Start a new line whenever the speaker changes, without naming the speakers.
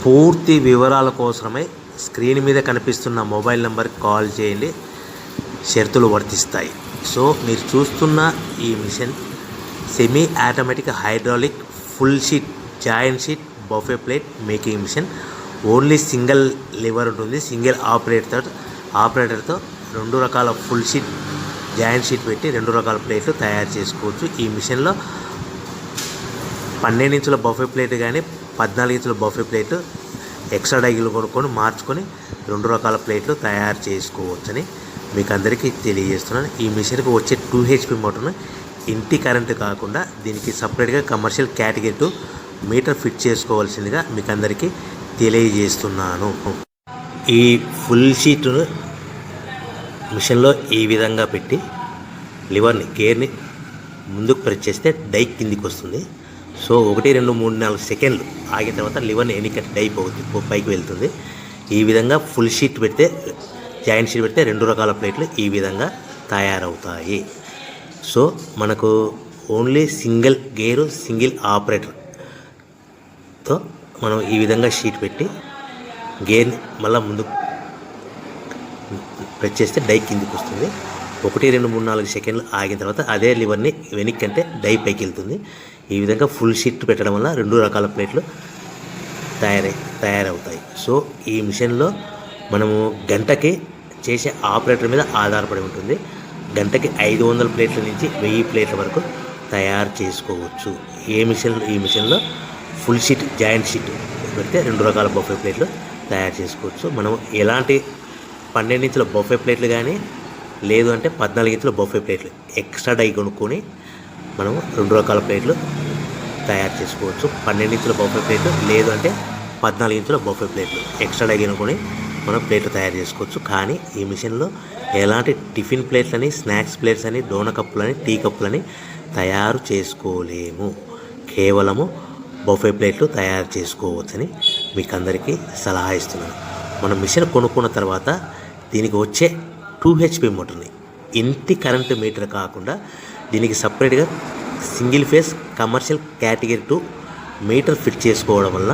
పూర్తి వివరాల కోసమై స్క్రీన్ మీద కనిపిస్తున్న మొబైల్ నెంబర్కి కాల్ చేయండి. షరతులు వర్తిస్తాయి. సో మీరు చూస్తున్న ఈ machine semi automatic hydraulic full sheet joint sheet buffet plate making machine. Only single lever ఉంటుంది. సింగిల్ ఆపరేటర్తో 2 రకాల ఫుల్ షీట్ జాయింట్ షీట్ పెట్టి 2 రకాల ప్లేట్లు తయారు చేసుకోవచ్చు. ఈ మిషన్లో 12 ఇంచుల బఫే ప్లేట్ కానీ 14 ఇంచుల బఫే ప్లేట్ ఎక్స్ట్రా డైలు కొనుక్కొని మార్చుకొని 2 రకాల ప్లేట్లు తయారు చేసుకోవచ్చని మీకు అందరికీ తెలియజేస్తున్నాను. ఈ మిషన్కి వచ్చే 2 HP మోటార్ను ఇంటి కరెంటు కాకుండా దీనికి సపరేట్గా కమర్షియల్ కేటగిరీ 2 మీటర్ ఫిట్ చేసుకోవాల్సిందిగా మీకు అందరికీ తెలియజేస్తున్నాను. ఈ ఫుల్ షీట్ను మిషన్లో ఈ విధంగా పెట్టి లివర్ని గేర్ని ముందుకు ప్రెస్ చేస్తే డై కిందికి వస్తుంది. సో 1 2 3 4 సెకండ్లు ఆగిన తర్వాత లివర్ని ఎన్నికట్ డై పైకి వెళ్తుంది. ఈ విధంగా ఫుల్ షీట్ పెడితే జాయింట్ షీట్ పెడితే 2 రకాల ప్లేట్లు ఈ విధంగా తయారవుతాయి. సో మనకు ఓన్లీ సింగిల్ గేరు సింగిల్ ఆపరేటర్తో మనం ఈ విధంగా షీట్ పెట్టి గేర్ని మళ్ళీ ముందుకు ప్రెస్ చేస్తే డై కిందికి వస్తుంది. 1 2 3 4 సెకండ్లు ఆగిన తర్వాత అదే లివర్ని వెనక్కి అంటే డై పైకి వెళ్తుంది. ఈ విధంగా ఫుల్ షీట్ పెట్టడం వల్ల 2 రకాల ప్లేట్లు తయారవుతాయి. సో ఈ మిషన్లో మనము గంటకి చేసే ఆపరేటర్ మీద ఆధారపడి ఉంటుంది. గంటకి 500 ప్లేట్ల నుంచి 1000 ప్లేట్ల వరకు తయారు చేసుకోవచ్చు. ఈ మిషన్లో ఫుల్ షీట్ జాయింట్ షీట్ పెడితే 2 రకాల బఫే ప్లేట్లు తయారు చేసుకోవచ్చు. మనం ఎలాంటి 12 ఇంచుల బఫే ప్లేట్లు కానీ లేదు అంటే 14 ఇంచుల బఫే ప్లేట్లు ఎక్స్ట్రా డై కొనుక్కొని మనం 2 రకాల ప్లేట్లు తయారు చేసుకోవచ్చు. 12 ఇంచుల బఫే ప్లేట్లు లేదు అంటే 14 ఇంచుల బఫే ప్లేట్లు ఎక్స్ట్రా డై కొనుక్కొని మనం ప్లేట్లు తయారు చేసుకోవచ్చు. కానీ ఈ మిషన్లో ఎలాంటి టిఫిన్ ప్లేట్లని స్నాక్స్ ప్లేట్స్ అని డోన కప్పులని టీ కప్పులని తయారు చేసుకోలేము. కేవలము బఫే ప్లేట్లు తయారు చేసుకోవచ్చని మీకు అందరికీ సలహా ఇస్తున్నాను. మనం మిషన్ కొనుక్కున్న తర్వాత దీనికి వచ్చే 2 HP మోటార్ని ఇంటి కరెంటు మీటర్ కాకుండా దీనికి సపరేట్గా single phase commercial category 2 metre fit చేసుకోవడం వల్ల